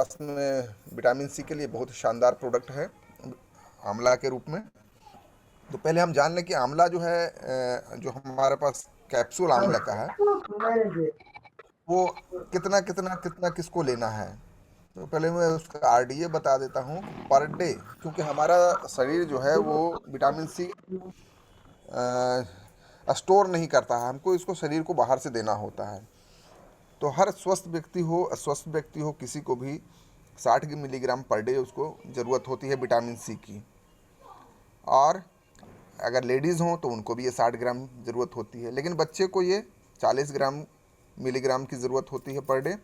स्वास्थ्य में vitamin C के लिए बहुत शानदार प्रोडक्ट है आंवला के रूप में। तो पहले हम जान लें कि आंवला जो है जो हमारे पास कैप्सूल आंवला का है वो कितना कितना कितना किसको लेना है। तो पहले मैं उसका आरडीए बता देता हूँ पर डे, क्योंकि हमारा शरीर जो है वो विटामिन सी स्टोर नहीं करता है, हमको इसको शरीर को बाहर से देना होता है। तो हर स्वस्थ व्यक्ति हो अस्वस्थ व्यक्ति हो किसी को भी 60 मिलीग्राम पर डे उसको ज़रूरत होती है विटामिन सी की। और अगर लेडीज़ हों तो उनको भी ये 60 ग्राम ज़रूरत होती है, लेकिन बच्चे को ये 40 मिलीग्राम की ज़रूरत होती है पर डे।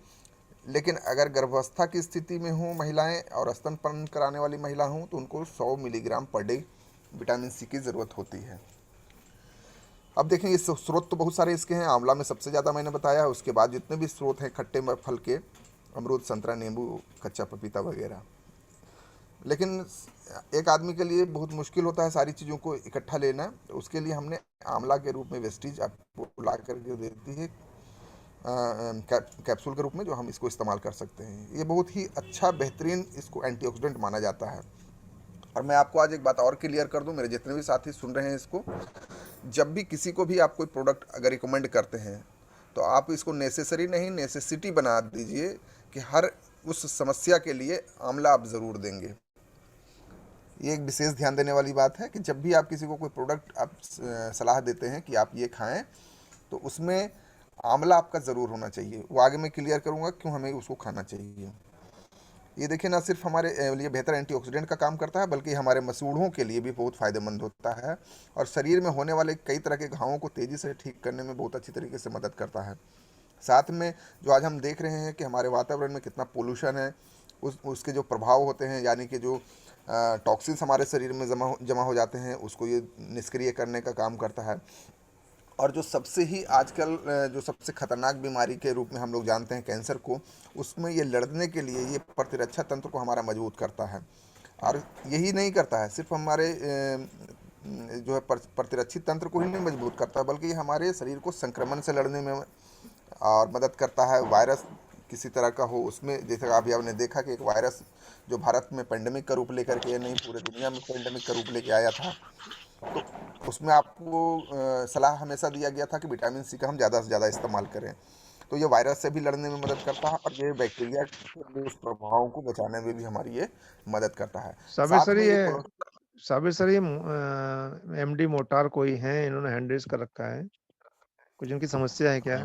लेकिन अगर गर्भावस्था की स्थिति में हों महिलाएं और स्तनपान कराने वाली महिला हों तो उनको 100 milligram per day vitamin C की ज़रूरत होती है। अब देखें ये स्रोत तो बहुत सारे इसके हैं, आंवला में सबसे ज़्यादा मैंने बताया, उसके बाद जितने भी स्रोत हैं खट्टे फल के, अमरूद, संतरा, नींबू, कच्चा पपीता वगैरह। लेकिन एक आदमी के लिए बहुत मुश्किल होता है सारी चीज़ों को इकट्ठा लेना, तो उसके लिए हमने आंवला के रूप में वेस्टीज आपको ला करके देती है कैप्सूल के रूप में, जो हम इसको इस्तेमाल कर सकते हैं। ये बहुत ही अच्छा बेहतरीन इसको एंटीऑक्सीडेंट माना जाता है। और मैं आपको आज एक बात और क्लियर कर दूं, मेरे जितने भी साथी सुन रहे हैं इसको, जब भी किसी को भी आप कोई प्रोडक्ट अगर रिकमेंड करते हैं तो आप इसको नेसेसरी नहीं नेसेसिटी बना दीजिए कि हर उस समस्या के लिए आंवला आप ज़रूर देंगे। ये एक विशेष ध्यान देने वाली बात है कि जब भी आप किसी को कोई प्रोडक्ट आप सलाह देते हैं कि आप ये खाएं तो उसमें आंवला आपका ज़रूर होना चाहिए। वो आगे मैं क्लियर करूँगा क्यों हमें उसको खाना चाहिए। ये देखिए ना सिर्फ हमारे लिए बेहतर एंटीऑक्सीडेंट का काम करता है बल्कि हमारे मसूड़ों के लिए भी बहुत फ़ायदेमंद होता है और शरीर में होने वाले कई तरह के घावों को तेज़ी से ठीक करने में बहुत अच्छी तरीके से मदद करता है। साथ में जो आज हम देख रहे हैं कि हमारे वातावरण में कितना पोल्यूशन है, उसके जो प्रभाव होते हैं, यानी कि जो टॉक्सिन्स हमारे शरीर में जमा हो जाते हैं, उसको ये निष्क्रिय करने का काम करता है। और जो सबसे ही आजकल जो सबसे खतरनाक बीमारी के रूप में हम लोग जानते हैं कैंसर को, उसमें ये लड़ने के लिए ये प्रतिरक्षा तंत्र को हमारा मजबूत करता है। और यही नहीं करता है, सिर्फ हमारे जो है प्रतिरक्षित तंत्र को ही नहीं मजबूत करता बल्कि ये हमारे शरीर को संक्रमण से लड़ने में और मदद करता है। वायरस किसी तरह का हो उसमें, जैसे अभी आपने देखा कि एक वायरस जो भारत में पेंडेमिक का रूप लेकर के, नहीं पूरे दुनिया में पेंडेमिक का रूप लेके आया था, तो उसमें आपको सलाह हमेशा दिया गया था कि विटामिन सी का हम ज़्यादा से ज़्यादा इस्तेमाल करें। तो ये वायरस से भी लड़ने में मदद करता है और ये बैक्टीरिया के दुष्प्रभावों को बचाने में भी हमारी ये मदद करता है। साबिर साथ सर में ये ये साबिर सर ये एमडी मोटार कोई हैं, इन्होंने हैंड रेज कर रखा है, कुछ इनकी समस्या है क्या?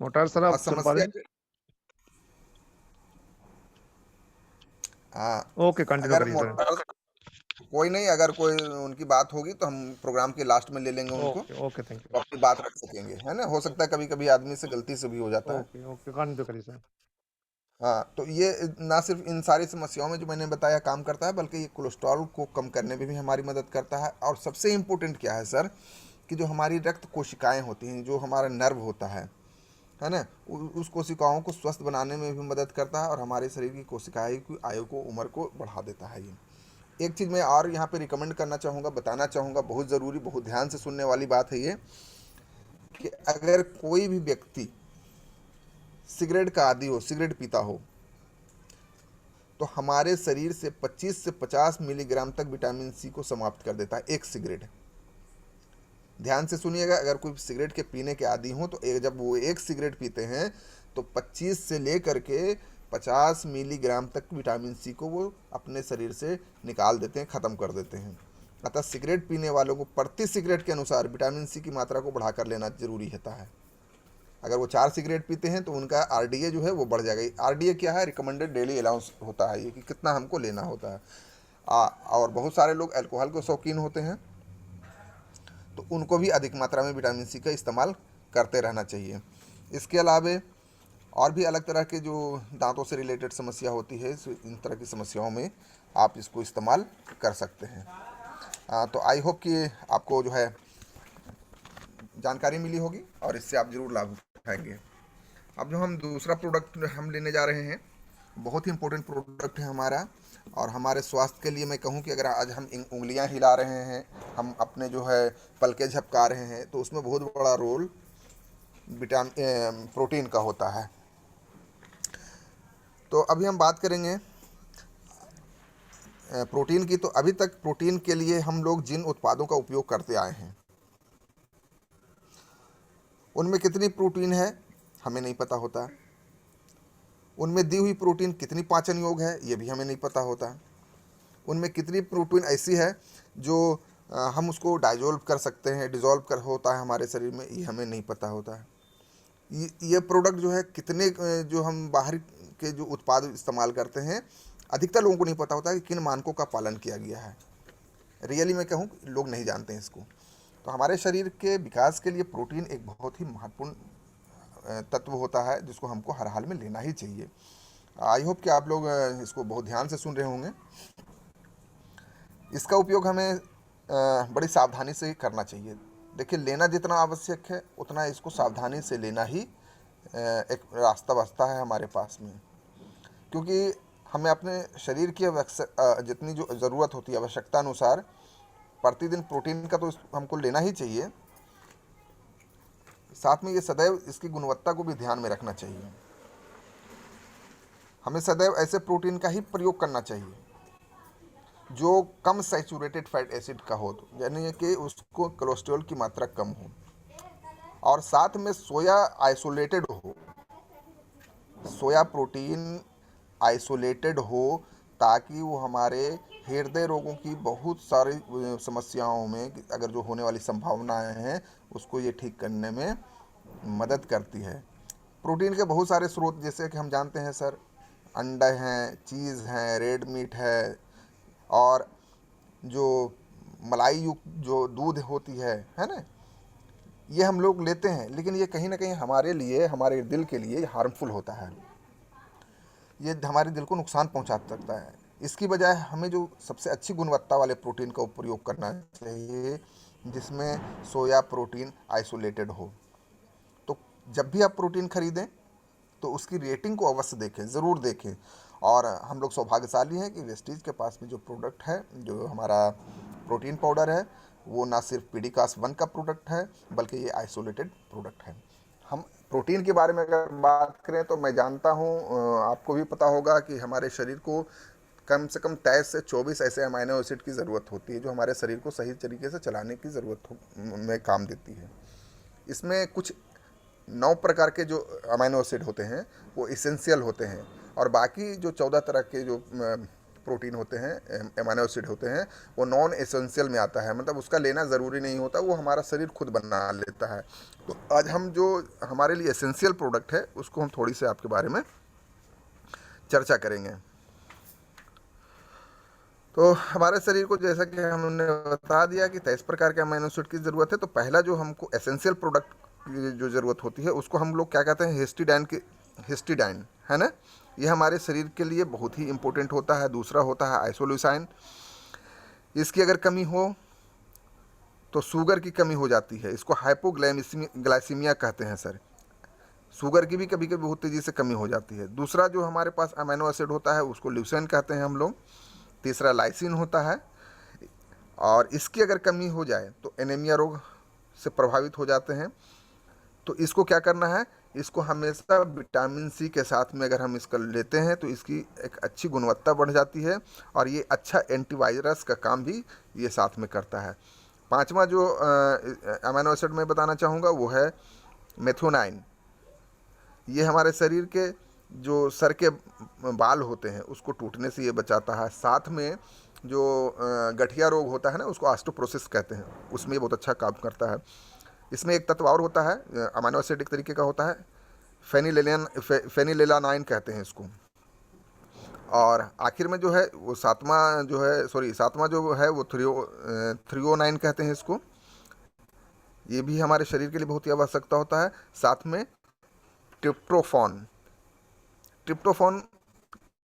मोटार सर आप सुन पा रहे समस्या हैं? हाँ, ओके, कंटिन्यू अगर करिए सर। मोटर कोई नहीं, अगर कोई उनकी बात होगी तो हम प्रोग्राम के लास्ट में ले लेंगे उनको, ओके, ओके, थैंक यू। तो अपनी बात रख सकेंगे, है ना। हो सकता है कभी कभी आदमी से गलती से भी हो जाता है। ओके, ओके, कंटिन्यू करिए सर। हाँ, तो ये ना सिर्फ इन सारी समस्याओं में जो मैंने बताया काम करता है बल्कि ये कोलेस्ट्रॉल को कम करने में भी हमारी मदद करता है। और सबसे इम्पोर्टेंट क्या है सर, कि जो हमारी रक्त कोशिकाएं होती हैं, जो हमारा नर्व होता है ना, उस कोशिकाओं को स्वस्थ बनाने में भी मदद करता है और हमारे शरीर की कोशिकाएं की आयु को, उम्र को बढ़ा देता है ये। एक चीज़ मैं और यहाँ पे रिकमेंड करना चाहूँगा, बताना चाहूँगा, बहुत ज़रूरी, बहुत ध्यान से सुनने वाली बात है ये, कि अगर कोई भी व्यक्ति सिगरेट का आदी हो, सिगरेट पीता हो, तो हमारे शरीर से 25 से 50 मिलीग्राम तक विटामिन सी को समाप्त कर देता है एक सिगरेट। ध्यान से सुनिएगा, अगर कोई सिगरेट के पीने के आदी हो तो जब वो एक सिगरेट पीते हैं तो 25 से लेकर के 50 मिलीग्राम तक विटामिन सी को वो अपने शरीर से निकाल देते हैं, ख़त्म कर देते हैं। अतः सिगरेट पीने वालों को प्रति सिगरेट के अनुसार विटामिन सी की मात्रा को बढ़ाकर लेना जरूरी होता है। अगर वो 4 सिगरेट पीते हैं तो उनका आरडीए जो है वो बढ़ जाएगा। आरडीए क्या है? रिकमेंडेड डेली अलाउंस होता है ये, कि कितना हमको लेना होता है। और बहुत सारे लोग अल्कोहल के शौकीन होते हैं तो उनको भी अधिक मात्रा में विटामिन सी का इस्तेमाल करते रहना चाहिए। इसके अलावे और भी अलग तरह के जो दांतों से रिलेटेड समस्या होती है, इन तरह की समस्याओं में आप इसको इस्तेमाल कर सकते हैं। तो आई होप कि आपको जो है जानकारी मिली होगी और इससे आप ज़रूर लाभ उठाएंगे। अब जो हम दूसरा प्रोडक्ट हम लेने जा रहे हैं, बहुत ही इंपॉर्टेंट प्रोडक्ट है हमारा, और हमारे स्वास्थ्य के लिए मैं कहूँ कि अगर आज हम उंगलियां हिला रहे हैं, हम अपने जो है पलके झपका रहे हैं, तो उसमें बहुत बड़ा रोल प्रोटीन का होता है। तो अभी हम बात करेंगे प्रोटीन की। तो अभी तक प्रोटीन के लिए हम लोग जिन उत्पादों का उपयोग करते आए हैं उनमें कितनी प्रोटीन है हमें नहीं पता होता। उनमें दी हुई प्रोटीन कितनी पाचन योग्य है ये भी हमें नहीं पता होता। उनमें कितनी प्रोटीन ऐसी है जो हम उसको डाइजोल्व कर सकते हैं, डिज़ोल्व कर होता है हमारे शरीर में, ये हमें नहीं पता होता है। ये प्रोडक्ट जो है कितने जो हम बाहर के जो उत्पाद इस्तेमाल करते हैं, अधिकतर लोगों को नहीं पता होता है कि किन मानकों का पालन किया गया है। रियली मैं कहूँ लोग नहीं जानते हैं इसको। तो हमारे शरीर के विकास के लिए प्रोटीन एक बहुत ही महत्वपूर्ण तत्व होता है जिसको हमको हर हाल में लेना ही चाहिए। आई होप कि आप लोग इसको बहुत ध्यान से सुन रहे होंगे। इसका उपयोग हमें बड़ी सावधानी से करना चाहिए। देखिए, लेना जितना आवश्यक है उतना इसको सावधानी से लेना ही एक रास्ता बचता है हमारे पास में, क्योंकि हमें अपने शरीर की जितनी जो ज़रूरत होती है आवश्यकता अनुसार प्रतिदिन प्रोटीन का तो हमको लेना ही चाहिए। साथ में ये सदैव इसकी गुणवत्ता को भी ध्यान में रखना चाहिए। हमें सदैव ऐसे प्रोटीन का ही प्रयोग करना चाहिए जो कम सैचुरेटेड फैट एसिड का हो, यानी कि उसको कोलेस्ट्रॉल की मात्रा कम हो, और साथ में सोया आइसोलेटेड हो, सोया प्रोटीन आइसोलेटेड हो, ताकि वो हमारे हृदय रोगों की बहुत सारी समस्याओं में अगर जो होने वाली संभावनाएं हैं उसको ये ठीक करने में मदद करती है। प्रोटीन के बहुत सारे स्रोत जैसे कि हम जानते हैं सर, अंडे हैं, चीज़ हैं, रेड मीट है, और जो मलाई युक्त जो दूध होती है ना, ये हम लोग लेते हैं, लेकिन ये कहीं ना कहीं हमारे लिए, हमारे दिल के लिए हार्मफुल होता है। ये हमारे दिल को नुकसान पहुंचा सकता है। इसकी बजाय हमें जो सबसे अच्छी गुणवत्ता वाले प्रोटीन का प्रयोग करना चाहिए जिसमें सोया प्रोटीन आइसोलेटेड हो। तो जब भी आप प्रोटीन खरीदें तो उसकी रेटिंग को अवश्य देखें, ज़रूर देखें। और हम लोग सौभाग्यशाली हैं कि वेस्टीज के पास में जो प्रोडक्ट है, जो हमारा प्रोटीन पाउडर है, वो ना सिर्फ पीडिकास 1 का प्रोडक्ट है बल्कि ये आइसोलेटेड प्रोडक्ट है। हम प्रोटीन के बारे में अगर बात करें तो मैं जानता हूँ, आपको भी पता होगा कि हमारे शरीर को कम से कम 23 से 24 ऐसे अमाइनो एसिड की ज़रूरत होती है जो हमारे शरीर को सही तरीके से चलाने की ज़रूरत में काम देती है। इसमें कुछ 9 प्रकार के जो अमाइनो एसिड होते हैं वो इसेंशियल होते हैं, और बाकी जो 14 तरह के जो प्रोटीन होते हैं, अमाइनो एसिड होते हैं, वो नॉन एसेंशियल में आता है, मतलब उसका लेना ज़रूरी नहीं होता, वो हमारा शरीर खुद बना लेता है। तो आज हम जो हमारे लिए एसेंशियल प्रोडक्ट है उसको हम थोड़ी से आपके बारे में चर्चा करेंगे। तो हमारे शरीर को जैसा कि हमने बता दिया कि 23 प्रकार के अमीनो एसिड की ज़रूरत है। तो पहला जो हमको एसेंशियल प्रोडक्ट की जो ज़रूरत होती है उसको हम लोग क्या कहते हैं, हिस्टिडाइन है ना। ये हमारे शरीर के लिए बहुत ही इम्पोर्टेंट होता है। दूसरा होता है आइसोल्यूसाइन। इसकी अगर कमी हो तो शुगर की कमी हो जाती है, इसको हाइपोग्लाइसीमिया कहते हैं सर। शुगर की भी कभी कभी बहुत तेज़ी से कमी हो जाती है। दूसरा जो हमारे पास अमीनो एसिड होता है उसको ल्यूसीन कहते हैं हम लोग। तीसरा लाइसिन होता है, और इसकी अगर कमी हो जाए तो एनीमिया रोग से प्रभावित हो जाते हैं। तो इसको क्या करना है, इसको हमेशा विटामिन सी के साथ में अगर हम इसका लेते हैं तो इसकी एक अच्छी गुणवत्ता बढ़ जाती है, और ये अच्छा एंटीवायरस का काम भी ये साथ में करता है। पांचवा जो अमीनो एसिड मैं बताना चाहूँगा वो है मेथोनाइन। ये हमारे शरीर के जो सर के बाल होते हैं उसको टूटने से ये बचाता है। साथ में जो गठिया रोग होता है ना, उसको ऑस्टियोपोरोसिस कहते हैं, उसमें ये बहुत अच्छा काम करता है। इसमें एक तत्व और होता है, अमीनो एसिड एक तरीके का होता है, फेनिलेलानाइन कहते हैं इसको। और आखिर में जो है वो सातवां जो है वो थ्रियोनाइन कहते हैं इसको। ये भी हमारे शरीर के लिए बहुत ही आवश्यकता होता है। साथ में ट्रिप्टोफॉन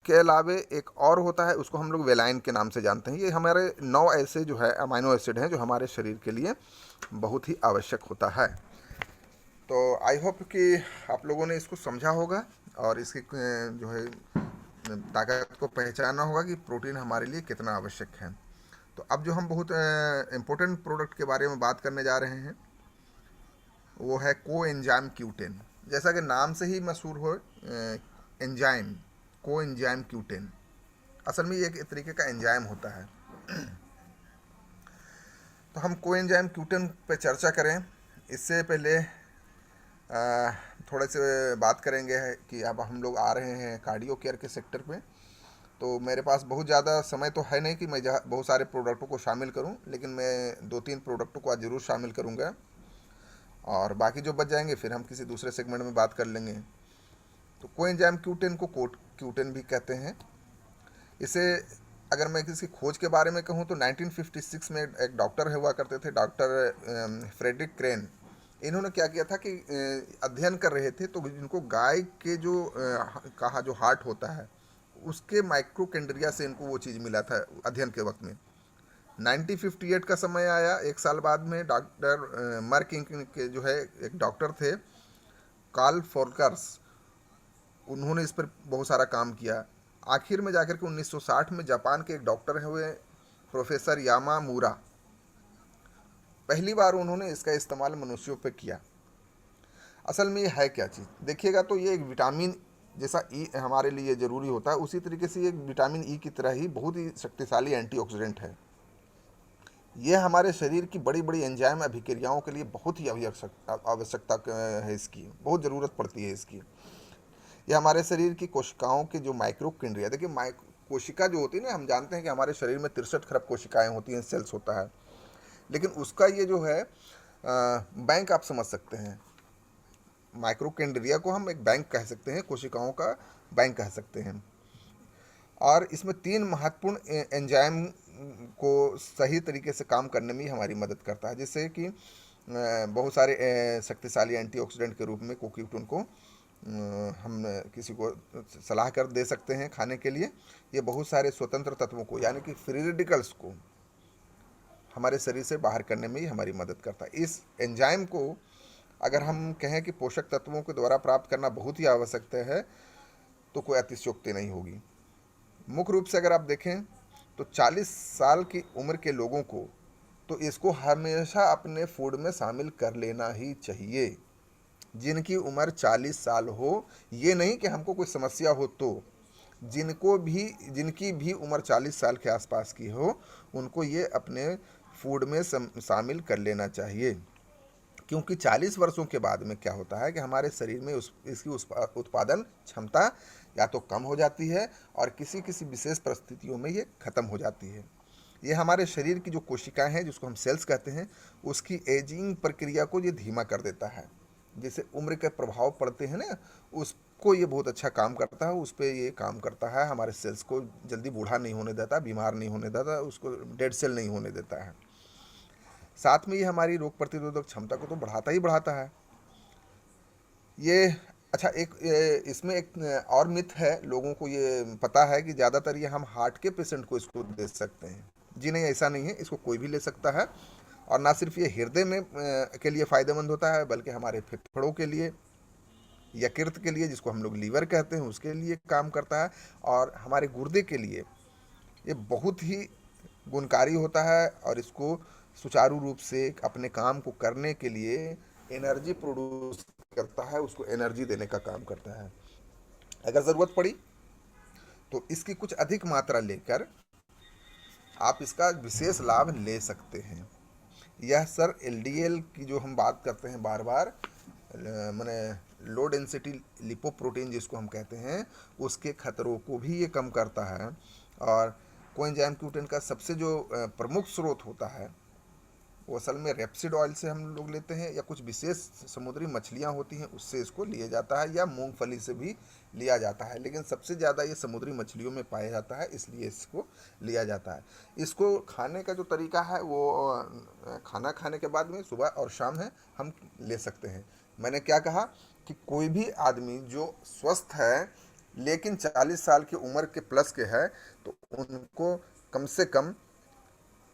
के अलावे एक और होता है, उसको हम लोग वेलाइन के नाम से जानते हैं। ये हमारे 9 ऐसे जो है अमीनो एसिड हैं जो हमारे शरीर के लिए बहुत ही आवश्यक होता है। तो आई होप कि आप लोगों ने इसको समझा होगा और इसकी जो है ताकत को पहचाना होगा कि प्रोटीन हमारे लिए कितना आवश्यक है। तो अब जो हम बहुत इम्पोर्टेंट प्रोडक्ट के बारे में बात करने जा रहे हैं वो है कोएंजाइम Q10। जैसा कि नाम से ही मशहूर हो, एंजाइम कोएंजाइम Q10। असल में ये एक तरीके का एंजाइम होता है। तो हम कोएंजाइम Q10 पे चर्चा करें इससे पहले थोड़े से बात करेंगे कि अब हम लोग आ रहे हैं कार्डियो केयर के सेक्टर पे। तो मेरे पास बहुत ज़्यादा समय तो है नहीं कि मैं बहुत सारे प्रोडक्टों को शामिल करूं, लेकिन मैं 2-3 प्रोडक्टों को आज ज़रूर शामिल करूंगा और बाकी जो बच जाएंगे फिर हम किसी दूसरे सेगमेंट में बात कर लेंगे। तो कोएंजाइम Q10 को कोट Q10 भी कहते हैं। इसे अगर मैं किसी खोज के बारे में कहूँ तो 1956 में एक डॉक्टर हुआ करते थे, डॉक्टर फ्रेडरिक क्रेन। इन्होंने क्या किया था कि अध्ययन कर रहे थे तो इनको गाय के जो कहा जो हार्ट होता है उसके माइक्रोकेंड्रिया से इनको वो चीज़ मिला था अध्ययन के वक्त में। 1958 का समय आया, एक साल बाद में डॉक्टर मर्क इंक के जो है एक डॉक्टर थे कार्ल फोर्कर्स, उन्होंने इस पर बहुत सारा काम किया। आखिर में जाकर के 1960 में जापान के एक डॉक्टर हुए प्रोफेसर यामामूरा, पहली बार उन्होंने इसका इस्तेमाल मनुष्यों पे किया। असल में ये है क्या चीज़ देखिएगा तो ये एक विटामिन जैसा ई हमारे लिए ज़रूरी होता है, उसी तरीके से ये विटामिन ई की तरह ही बहुत ही शक्तिशाली एंटीऑक्सीडेंट है। ये हमारे शरीर की बड़ी बड़ी एंजाइम अभिक्रियाओं के लिए बहुत ही आवश्यकता है, इसकी बहुत ज़रूरत पड़ती है इसकी। यह हमारे शरीर की कोशिकाओं के जो माइक्रोकेंड्रिया, देखिए कोशिका जो होती है ना, हम जानते हैं कि हमारे शरीर में 63 खरब कोशिकाएं होती हैं, सेल्स होता है, लेकिन उसका ये जो है बैंक आप समझ सकते हैं। माइक्रोकेंड्रिया को हम एक बैंक कह सकते हैं, कोशिकाओं का बैंक कह सकते हैं। और इसमें 3 महत्वपूर्ण एंजाइम को सही तरीके से काम करने में ही हमारी मदद करता है, जिससे कि बहुत सारे शक्तिशाली एंटीऑक्सीडेंट के रूप में कोक्यूटोन को हम किसी को सलाह कर दे सकते हैं खाने के लिए। ये बहुत सारे स्वतंत्र तत्वों को यानी कि फ्री रेडिकल्स को हमारे शरीर से बाहर करने में ही हमारी मदद करता है। इस एंजाइम को अगर हम कहें कि पोषक तत्वों के द्वारा प्राप्त करना बहुत ही आवश्यक है तो कोई अतिशयोक्ति नहीं होगी। मुख्य रूप से अगर आप देखें तो 40 साल की उम्र के लोगों को तो इसको हमेशा अपने फूड में शामिल कर लेना ही चाहिए। जिनकी उम्र 40 साल हो, ये नहीं कि हमको कोई समस्या हो, तो जिनकी भी उम्र 40 साल के आसपास की हो उनको ये अपने फूड में शामिल कर लेना चाहिए। क्योंकि 40 वर्षों के बाद में क्या होता है कि हमारे शरीर में इसकी उत्पादन क्षमता या तो कम हो जाती है और किसी किसी विशेष परिस्थितियों में ये खत्म हो जाती है। ये हमारे शरीर की जो कोशिकाएं हैं जिसको हम सेल्स कहते हैं उसकी एजिंग प्रक्रिया को ये धीमा कर देता है। जैसे उम्र के प्रभाव पड़ते हैं ना, उसको ये बहुत अच्छा काम करता है, उस पर ये काम करता है, हमारे सेल्स को जल्दी बूढ़ा नहीं होने देता, बीमार नहीं होने देता, उसको डेड सेल नहीं होने देता है। साथ में ये हमारी रोग प्रतिरोधक क्षमता को तो बढ़ाता ही बढ़ाता है। ये अच्छा, इसमें एक और मिथ है, लोगों को ये पता है कि ज़्यादातर ये हम हार्ट के पेशेंट को इसको दे सकते हैं। जी नहीं, ऐसा नहीं है, इसको कोई भी ले सकता है। और ना सिर्फ ये हृदय में के लिए फ़ायदेमंद होता है बल्कि हमारे फेफड़ों के लिए, यकृत के लिए जिसको हम लोग लीवर कहते हैं उसके लिए काम करता है, और हमारे गुर्दे के लिए ये बहुत ही गुणकारी होता है। और इसको सुचारू रूप से अपने काम को करने के लिए एनर्जी प्रोड्यूस करता है, उसको एनर्जी देने का काम करता है। अगर ज़रूरत पड़ी तो इसकी कुछ अधिक मात्रा लेकर आप इसका विशेष लाभ ले सकते हैं। यह सर एलडीएल की जो हम बात करते हैं बार बार, माने लो डेंसिटी लिपोप्रोटीन जिसको हम कहते हैं, उसके खतरों को भी ये कम करता है। और कोएंजाइम Q10 का सबसे जो प्रमुख स्रोत होता है वो असल में रेपसीड ऑयल से हम लोग लेते हैं, या कुछ विशेष समुद्री मछलियां होती हैं उससे इसको लिया जाता है, या मूंगफली से भी लिया जाता है, लेकिन सबसे ज़्यादा ये समुद्री मछलियों में पाया जाता है, इसलिए इसको लिया जाता है। इसको खाने का जो तरीका है वो खाना खाने के बाद में सुबह और शाम है हम ले सकते हैं। मैंने क्या कहा कि कोई भी आदमी जो स्वस्थ है लेकिन 40 साल की उम्र के प्लस के है तो उनको कम से कम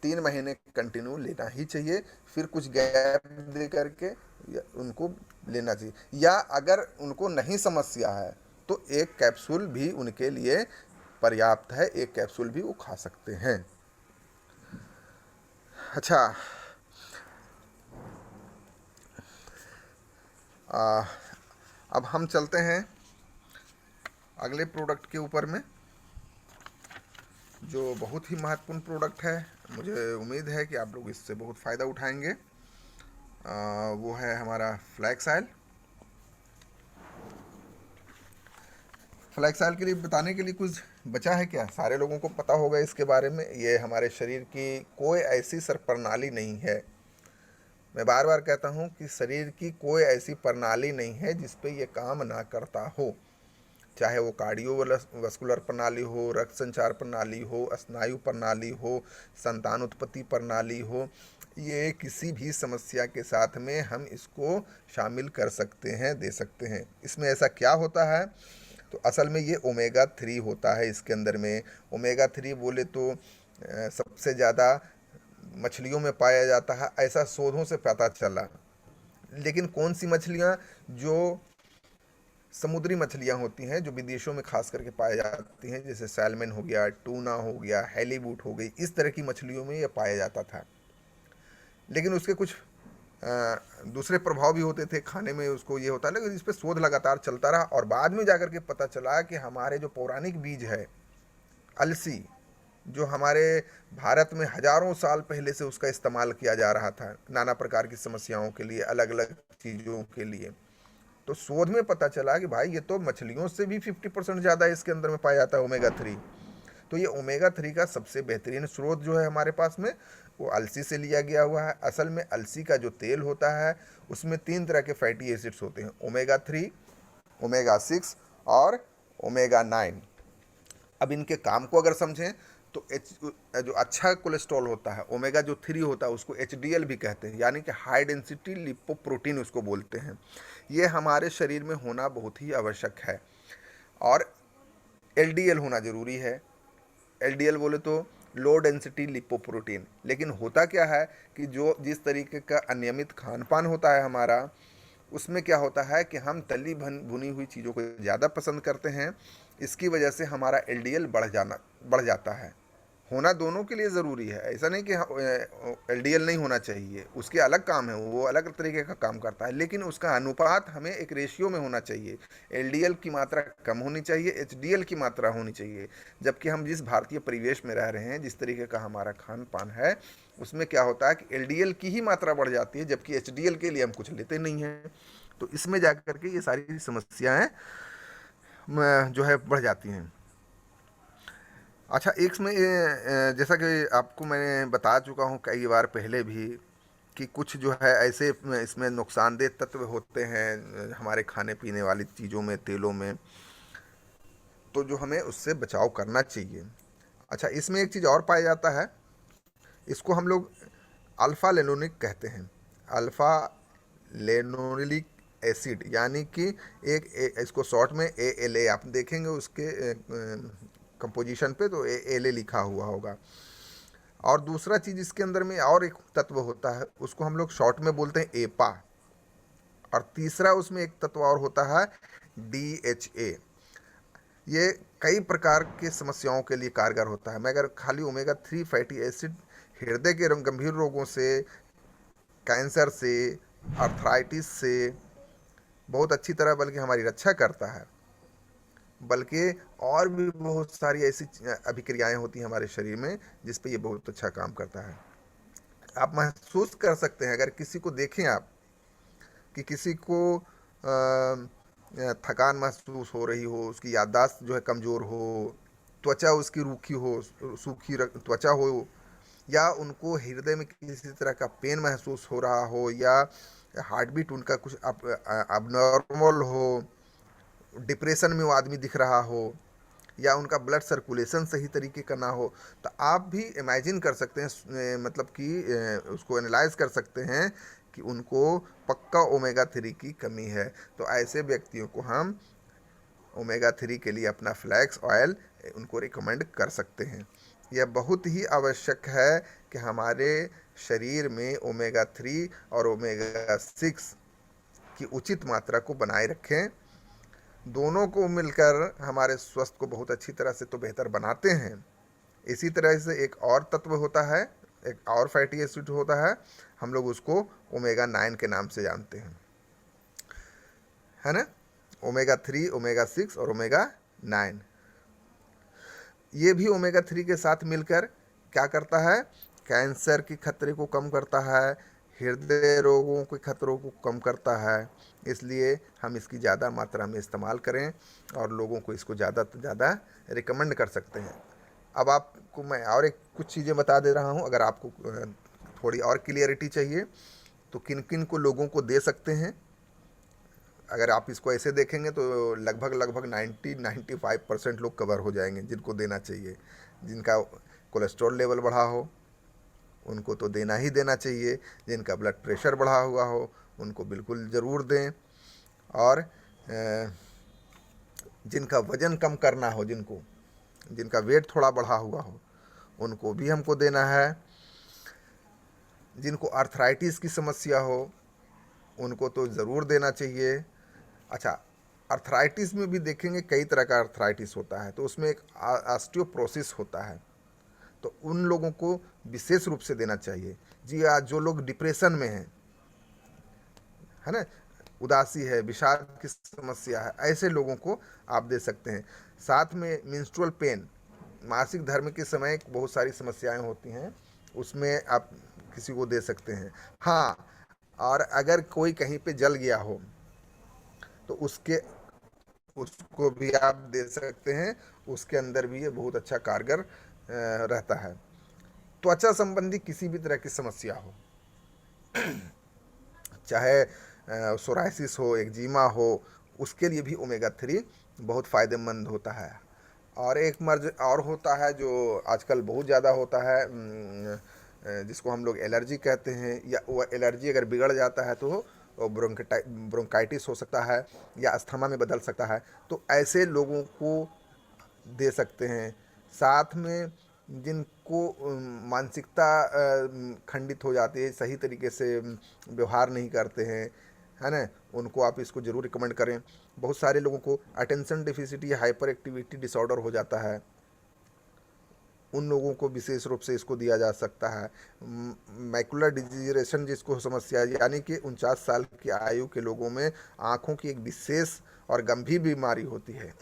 3 महीने कंटिन्यू लेना ही चाहिए, फिर कुछ गैप दे करके उनको लेना चाहिए। या अगर उनको नहीं समस्या है तो एक कैप्सूल भी उनके लिए पर्याप्त है, एक कैप्सूल भी वो खा सकते हैं। अच्छा, अब हम चलते हैं अगले प्रोडक्ट के ऊपर में, जो बहुत ही महत्वपूर्ण प्रोडक्ट है, मुझे उम्मीद है कि आप लोग इससे बहुत फ़ायदा उठाएंगे। वो है हमारा फ्लैक्स ऑयल। फ्लैक्स ऑयल के लिए बताने के लिए कुछ बचा है क्या? सारे लोगों को पता होगा इसके बारे में। ये हमारे शरीर की कोई ऐसी प्रणाली नहीं है, मैं बार बार कहता हूँ कि शरीर की कोई ऐसी प्रणाली नहीं है जिस पे ये काम ना करता हो, चाहे वो कार्डियोवस्कुलर प्रणाली हो, रक्त संचार प्रणाली हो, स्नायु प्रणाली हो, संतान उत्पत्ति प्रणाली हो। ये किसी भी समस्या के साथ में हम इसको शामिल कर सकते हैं, दे सकते हैं। इसमें ऐसा क्या होता है? तो असल में ये ओमेगा 3 होता है इसके अंदर में। ओमेगा 3 बोले तो सबसे ज़्यादा मछलियों में पाया जाता है, ऐसा शोधों से पता चला। लेकिन कौन सी मछलियाँ? जो समुद्री मछलियाँ होती हैं, जो विदेशों में खास करके पाई जाती हैं, जैसे सैल्मन हो गया, टूना हो गया, हैलीबूट हो गई, इस तरह की मछलियों में ये पाया जाता था। लेकिन उसके कुछ दूसरे प्रभाव भी होते थे खाने में, उसको ये होता है। लेकिन इस पर शोध लगातार चलता रहा और बाद में जाकर के पता चला कि हमारे जो पौराणिक बीज है अलसी, जो हमारे भारत में हजारों साल पहले से उसका इस्तेमाल किया जा रहा था नाना प्रकार की समस्याओं के लिए, अलग अलग चीज़ों के लिए। तो शोध में पता चला कि भाई ये तो मछलियों से भी 50% ज़्यादा इसके अंदर में पाया जाता है ओमेगा 3। तो ये ओमेगा 3 का सबसे बेहतरीन स्रोत जो है हमारे पास में, वो अलसी से लिया गया हुआ है। असल में अलसी का जो तेल होता है उसमें 3 तरह के फैटी एसिड्स होते हैं, ओमेगा 3, ओमेगा 6 और ओमेगा 9। अब इनके काम को अगर समझें तो जो अच्छा कोलेस्ट्रॉल होता है, ओमेगा जो 3 होता है, उसको HDL भी कहते हैं, यानी कि हाई डेंसिटी लिपोप्रोटीन उसको बोलते हैं। ये हमारे शरीर में होना बहुत ही आवश्यक है। और LDL होना ज़रूरी है। LDL बोले तो लो डेंसिटी लिपोप्रोटीन। लेकिन होता क्या है कि जो जिस तरीके का अनियमित खान पान होता है हमारा, उसमें क्या होता है कि हम तली भुनी हुई चीज़ों को ज़्यादा पसंद करते हैं। इसकी वजह से हमारा LDL बढ़ जाता है। होना दोनों के लिए ज़रूरी है, ऐसा नहीं कि LDL नहीं होना चाहिए, उसके अलग काम है, वो अलग तरीके का काम करता है। लेकिन उसका अनुपात हमें एक रेशियो में होना चाहिए। LDL की मात्रा कम होनी चाहिए, HDL की मात्रा होनी चाहिए। जबकि हम जिस भारतीय परिवेश में रह रहे हैं, जिस तरीके का हमारा खान पान है, उसमें क्या होता है कि LDL की ही मात्रा बढ़ जाती है, जबकि HDL के लिए हम कुछ लेते नहीं हैं। तो इसमें जा करके ये सारी समस्याएं जो है बढ़ जाती हैं। अच्छा, एक इसमें जैसा कि आपको मैंने बता चुका हूँ कई बार पहले भी कि कुछ जो है ऐसे इसमें नुकसानदेह तत्व होते हैं हमारे खाने पीने वाली चीज़ों में, तेलों में, तो जो हमें उससे बचाव करना चाहिए। अच्छा, इसमें एक चीज़ और पाया जाता है, इसको हम लोग अल्फ़ा लेनोनिक कहते हैं। अल्फ़ा लेनोनिक एसिड, यानी कि इसको शॉर्ट में ALA, आप देखेंगे उसके कंपोजिशन पे तो ALA लिखा हुआ होगा। और दूसरा चीज़ इसके अंदर में और एक तत्व होता है, उसको हम लोग शॉर्ट में बोलते हैं एपा। और तीसरा उसमें एक तत्व और होता है DHA। ये कई प्रकार के समस्याओं के लिए कारगर होता है। मगर खाली ओमेगा 3 फैटी एसिड हृदय के गंभीर रोगों से, कैंसर से, आर्थराइटिस से बहुत अच्छी तरह बल्कि हमारी रक्षा करता है। बल्कि और भी बहुत सारी ऐसी अभिक्रियाएं होती हैं हमारे शरीर में जिस पे ये बहुत अच्छा काम करता है। आप महसूस कर सकते हैं, अगर किसी को देखें आप कि किसी को थकान महसूस हो रही हो, उसकी याददाश्त जो है कमज़ोर हो, त्वचा उसकी रूखी हो, सूखी त्वचा हो, या उनको हृदय में किसी तरह का पेन महसूस हो रहा हो, या हार्ट बीट उनका कुछ अबनॉर्मल हो, डिप्रेशन में वो आदमी दिख रहा हो, या उनका ब्लड सर्कुलेशन सही तरीके का ना हो, तो आप भी इमेजिन कर सकते हैं, मतलब कि उसको एनालाइज कर सकते हैं कि उनको पक्का ओमेगा 3 की कमी है। तो ऐसे व्यक्तियों को हम ओमेगा 3 के लिए अपना फ्लैक्स ऑयल उनको रिकमेंड कर सकते हैं। यह बहुत ही आवश्यक है कि हमारे शरीर में ओमेगा 3 और ओमेगा 6 की उचित मात्रा को बनाए रखें। दोनों को मिलकर हमारे स्वास्थ्य को बहुत अच्छी तरह से तो बेहतर बनाते हैं। इसी तरह से एक और तत्व होता है, एक और फैटी एसिड होता है, हम लोग उसको ओमेगा 9 के नाम से जानते हैं, है ना? ओमेगा 3, ओमेगा 6 और ओमेगा 9। ये भी ओमेगा 3 के साथ मिलकर क्या करता है, कैंसर के खतरे को कम करता है, हृदय रोगों के खतरों को कम करता है। इसलिए हम इसकी ज़्यादा मात्रा में इस्तेमाल करें और लोगों को इसको ज़्यादा से ज़्यादा रिकमेंड कर सकते हैं। अब आपको मैं और एक कुछ चीज़ें बता दे रहा हूँ, अगर आपको थोड़ी और क्लियरिटी चाहिए तो किन किन को लोगों को दे सकते हैं। अगर आप इसको ऐसे देखेंगे तो लगभग लगभग 90-95% लोग कवर हो जाएंगे जिनको देना चाहिए। जिनका कोलेस्ट्रॉल लेवल बढ़ा हो उनको तो देना ही देना चाहिए, जिनका ब्लड प्रेशर बढ़ा हुआ हो उनको बिल्कुल ज़रूर दें, और जिनका वज़न कम करना हो, जिनका वेट थोड़ा बढ़ा हुआ हो उनको भी हमको देना है। जिनको आर्थराइटिस की समस्या हो उनको तो ज़रूर देना चाहिए। अच्छा, आर्थराइटिस में भी देखेंगे कई तरह का आर्थराइटिस होता है, तो उसमें एक ऑस्टियोपोरोसिस होता है, तो उन लोगों को विशेष रूप से देना चाहिए। जी आज जो लोग डिप्रेशन में हैं, है ना, उदासी है, विषाद की समस्या है, ऐसे लोगों को आप दे सकते हैं। साथ में मेंस्ट्रुअल पेन, मासिक धर्म के समय बहुत सारी समस्याएं होती हैं, उसमें आप किसी को दे सकते हैं। हाँ, और अगर कोई कहीं पे जल गया हो तो उसको भी आप दे सकते हैं, उसके अंदर भी ये बहुत अच्छा कारगर रहता है। त्वचा संबंधी किसी भी तरह की समस्या हो, चाहे सोराइसिस हो, एक्जिमा हो, उसके लिए भी ओमेगा 3 बहुत फ़ायदेमंद होता है। और एक मर्ज और होता है जो आजकल बहुत ज़्यादा होता है, जिसको हम लोग एलर्जी कहते हैं, या वो एलर्जी अगर बिगड़ जाता है तो ब्रोंकाइटिस हो सकता है या अस्थमा में बदल सकता है, तो ऐसे लोगों को दे सकते हैं। साथ में जिनको मानसिकता खंडित हो जाती है, सही तरीके से व्यवहार नहीं करते हैं, है ना, उनको आप इसको ज़रूर रिकमेंड करें। बहुत सारे लोगों को अटेंशन डेफिसिट या हाइपर एक्टिविटी डिसऑर्डर हो जाता है, उन लोगों को विशेष रूप से इसको दिया जा सकता है। मैकुलर डिजीरेशन जिसको समस्या है, यानी कि 49 साल की आयु के लोगों में आँखों की एक विशेष और गंभीर बीमारी होती है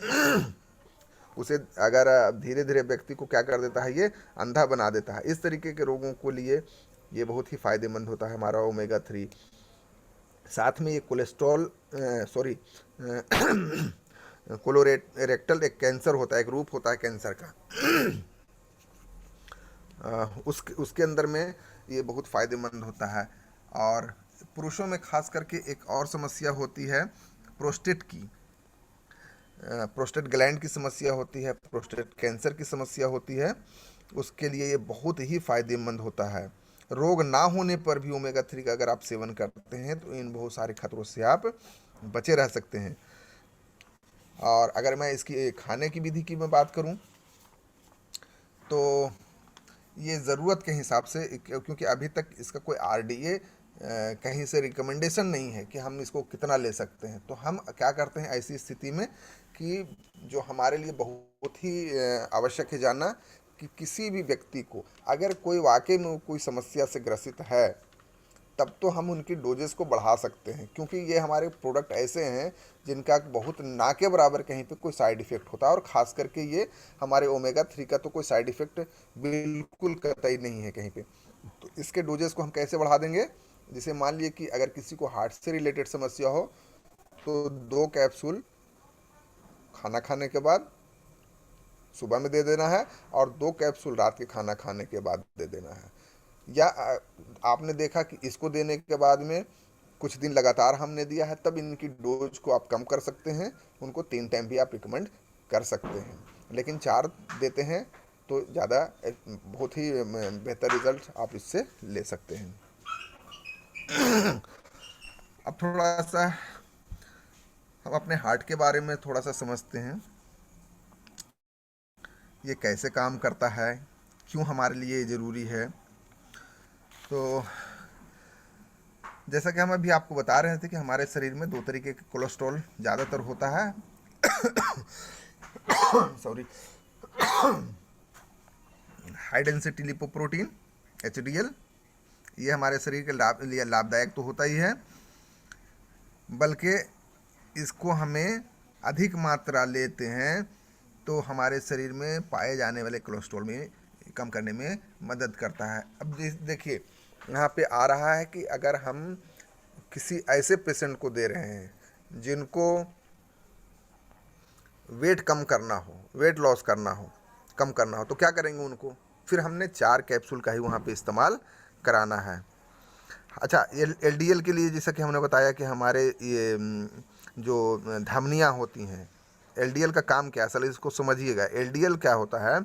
उसे अगर धीरे धीरे व्यक्ति को क्या कर देता है, ये अंधा बना देता है। इस तरीके के रोगों को लिए ये बहुत ही फ़ायदेमंद होता है हमारा ओमेगा 3। साथ में ये कोलेस्ट्रॉल कोलोरेक्टल एक कैंसर होता है, एक रूप होता है कैंसर का उसके अंदर में ये बहुत फ़ायदेमंद होता है। और पुरुषों में खास करके एक और समस्या होती है प्रोस्टेट की, प्रोस्टेट ग्लैंड की समस्या होती है, प्रोस्टेट कैंसर की समस्या होती है, उसके लिए ये बहुत ही फ़ायदेमंद होता है। रोग ना होने पर भी ओमेगा 3 का अगर आप सेवन करते हैं तो इन बहुत सारे खतरों से आप बचे रह सकते हैं। और अगर मैं इसकी खाने की विधि की मैं बात करूं तो ये ज़रूरत के हिसाब से, क्योंकि अभी तक इसका कोई आरडीए कहीं से रिकमेंडेशन नहीं है कि हम इसको कितना ले सकते हैं, तो हम क्या करते हैं ऐसी स्थिति में कि जो हमारे लिए बहुत ही आवश्यक है जानना कि किसी भी व्यक्ति को अगर कोई वाकई में कोई समस्या से ग्रसित है तब तो हम उनकी डोजेस को बढ़ा सकते हैं, क्योंकि ये हमारे प्रोडक्ट ऐसे हैं जिनका बहुत ना के बराबर कहीं पे कोई साइड इफ़ेक्ट होता है, और ख़ास करके ये हमारे ओमेगा 3 का तो कोई साइड इफ़ेक्ट बिल्कुल कतई नहीं है कहीं पे। तो इसके डोजेस को हम कैसे बढ़ा देंगे, जैसे मान लिए कि अगर किसी को हार्ट से रिलेटेड समस्या हो तो 2 कैप्सूल खाना खाने के बाद सुबह में दे देना है और 2 कैप्सूल रात के खाना खाने के बाद दे देना है। या आपने देखा कि इसको देने के बाद में कुछ दिन लगातार हमने दिया है, तब इनकी डोज को आप कम कर सकते हैं, उनको 3 टाइम भी आप रिकमेंड कर सकते हैं, लेकिन 4 देते हैं तो ज़्यादा बहुत ही बेहतर रिजल्ट आप इससे ले सकते हैं। अब थोड़ा सा हम अपने हार्ट के बारे में थोड़ा सा समझते हैं, ये कैसे काम करता है, क्यों हमारे लिए ज़रूरी है। तो जैसा कि हम अभी आपको बता रहे थे कि हमारे शरीर में 2 तरीके के कोलेस्ट्रॉल ज़्यादातर होता है sorry, high density lipoprotein HDL, ये हमारे शरीर के लिए लाभदायक तो होता ही है, बल्कि इसको हमें अधिक मात्रा लेते हैं तो हमारे शरीर में पाए जाने वाले कोलेस्ट्रॉल में कम करने में मदद करता है। अब देखिए यहाँ पे आ रहा है कि अगर हम किसी ऐसे पेशेंट को दे रहे हैं जिनको वेट कम करना हो, वेट लॉस करना हो, कम करना हो, तो क्या करेंगे उनको? फिर हमने 4 कैप्सूल का ही वहाँ पे इस्तेमाल कराना है। अच्छा, एलडीएल के लिए जैसा कि हमने बताया कि हमारे ये जो धमनियाँ होती हैं, एलडीएल का काम क्या है असल इसको समझिएगा। एलडीएल क्या होता है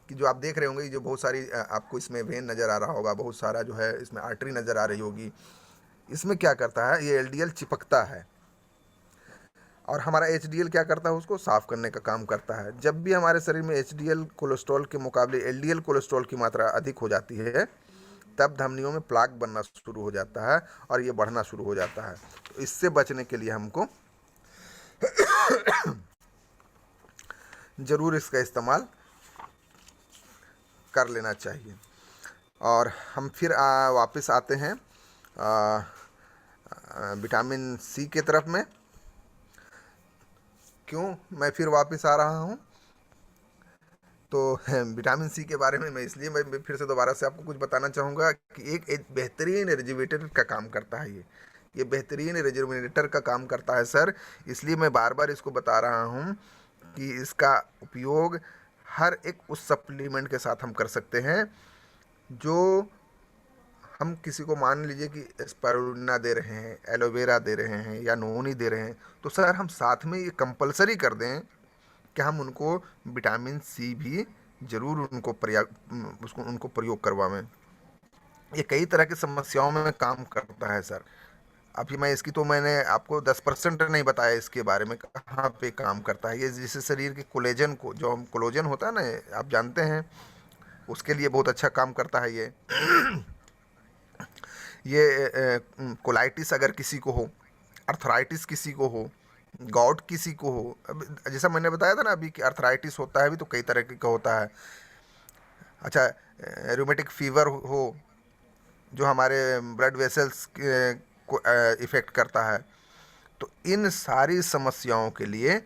कि जो आप देख रहे होंगे, ये जो बहुत सारी आपको इसमें वेन नज़र आ रहा होगा, बहुत सारा जो है इसमें आर्टरी नज़र आ रही होगी। इसमें क्या करता है, ये एलडीएल चिपकता है और हमारा एचडीएल क्या करता है, उसको साफ़ करने का काम करता है। जब भी हमारे शरीर में एचडीएल कोलेस्ट्रॉल के मुकाबले एलडीएल कोलेस्ट्रॉल की मात्रा अधिक हो जाती है, तब धमनियों में प्लाक बनना शुरू हो जाता है और ये बढ़ना शुरू हो जाता है। तो इससे बचने के लिए हमको ज़रूर इसका इस्तेमाल कर लेना चाहिए। और हम फिर वापस आते हैं विटामिन सी के तरफ में। क्यों मैं फिर वापस आ रहा हूँ? तो विटामिन सी के बारे में मैं इसलिए मैं फिर से दोबारा से आपको कुछ बताना चाहूँगा कि एक बेहतरीन रेजुवेटर का काम करता है ये बेहतरीन रेजुवेटर का काम करता है सर। इसलिए मैं बार बार इसको बता रहा हूँ कि इसका उपयोग हर एक उस सप्लीमेंट के साथ हम कर सकते हैं जो हम किसी को मान लीजिए कि स्पारुलिना दे रहे हैं, एलोवेरा दे रहे हैं या नोनी दे रहे हैं, तो सर हम साथ में ये कंपलसरी कर दें कि हम उनको विटामिन सी भी ज़रूर उनको प्रयोग करवाएं। ये कई तरह की समस्याओं में काम करता है सर। अभी मैंने आपको 10% नहीं बताया इसके बारे में, कहाँ पे काम करता है ये। जैसे शरीर के कोलेजन को, जो हम कोलेजन होता है ना, आप जानते हैं, उसके लिए बहुत अच्छा काम करता है ये कोलाइटिस अगर किसी को हो, अर्थराइटिस किसी को हो, गॉट किसी को हो, अब जैसा मैंने बताया था ना अभी कि अर्थराइटिस होता है भी तो कई तरह का होता है। अच्छा, रूमेटिक फीवर हो जो हमारे ब्लड वेसल्स को इफ़ेक्ट करता है, तो इन सारी समस्याओं के लिए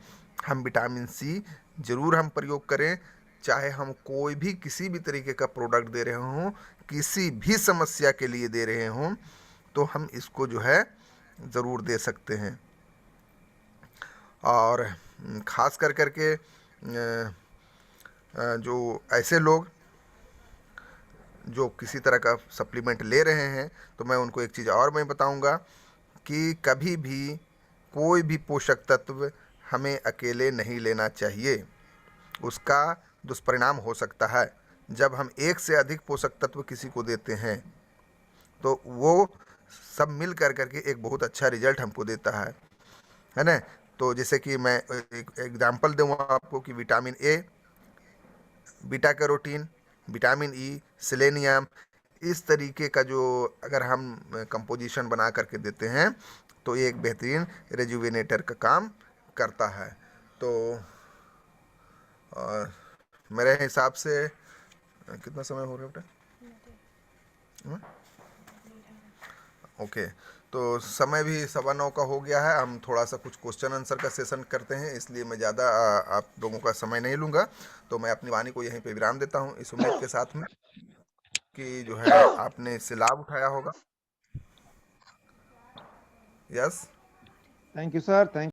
हम विटामिन सी ज़रूर हम प्रयोग करें। चाहे हम कोई भी किसी भी तरीके का प्रोडक्ट दे रहे हों, किसी भी समस्या के लिए दे रहे हों, तो हम इसको जो है ज़रूर दे सकते हैं। और ख़ास कर के जो ऐसे लोग जो किसी तरह का सप्लीमेंट ले रहे हैं, तो मैं उनको एक चीज़ और मैं बताऊंगा कि कभी भी कोई भी पोषक तत्व हमें अकेले नहीं लेना चाहिए। उसका दुष्परिणाम हो सकता है। जब हम एक से अधिक पोषक तत्व किसी को देते हैं तो वो सब मिल कर करके एक बहुत अच्छा रिजल्ट हमको देता है ना। तो जैसे कि मैं एक एग्जांपल दूँ आपको कि vitamin A, beta carotene, vitamin E, selenium, इस तरीके का जो अगर हम कंपोजिशन बना करके देते हैं तो ये एक बेहतरीन रेजुवेनेटर का काम करता है। तो मेरे हिसाब से कितना समय हो रहा है बेटा? ओके, तो समय भी 9:15 का हो गया है। हम थोड़ा सा कुछ क्वेश्चन आंसर का सेशन करते हैं, इसलिए मैं ज़्यादा आप लोगों का समय नहीं लूँगा। तो मैं अपनी वाणी को यहीं पे विराम देता हूँ, इस उम्मीद के साथ में कि जो है आपने इससे लाभ उठाया होगा। Yes. Thank you sir, thank